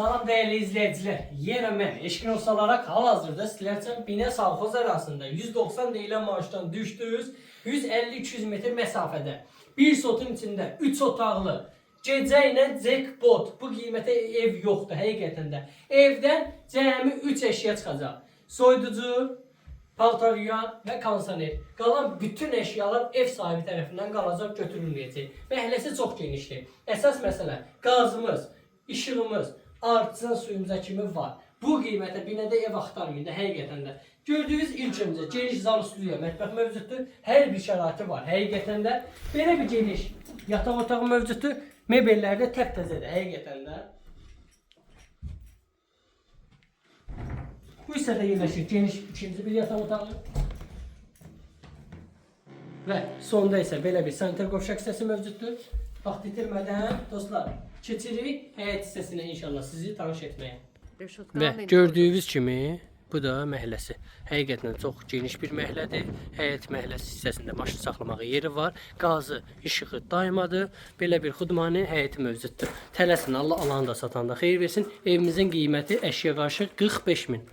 Salam değerli izleyiciler. Yenə mən Eşkin Usta olarak hal-hazırda sizlər üçün Binə Savxoz arasında 190 deyilən maaşdan düşdüyüz 150-200 metr məsafədə. Bir sotun içində 3 otaqlı gecə ilə jackpot. Bu qiymətə ev yoxdur həqiqətən də. Evdən cəmi 3 əşya çıxacaq. Soyuducu, paltaryan və kondisioner. Qalan bütün əşyalar ev sahibi tərəfindən qalacaq, götürülməyəcək. Məhəlləsi çox genişdir. Əsas məsələ qazımız, işığımız, artçın suyumuza kimi var. Bu qiymətə binədə ev axtarmayın da həqiqətən də. Gördüyünüz ilk öncə geniş zal stüdiyo, mətbəx mövcuddur. Hər bir şəraiti var həqiqətən də. Belə bir geniş yataq otağı mövcuddur. Mebellər də təptəzədir həqiqətən də. Bu hissədə yerləşir geniş ikinci bir yataq otağı. Və sonda isə belə bir sanitar qovşaq hissəsi mövcuddur. Vaxt itirmədən dostlar, keçirik həyət hissəsinə inşallah sizi tanış etməyə. Və gördüyünüz kimi bu da məhəlləsi. Həqiqətən çox geniş bir məhəllədir. Həyət məhəlləsi hissəsində maşın saxlamağa yeri var. Qazı, işığı daymadır. Belə bir xudmani həyəti mövcuddur. Tələsin, Allah alanı da satan da xeyir versin. Evimizin qiyməti əşya qarşı 45 min.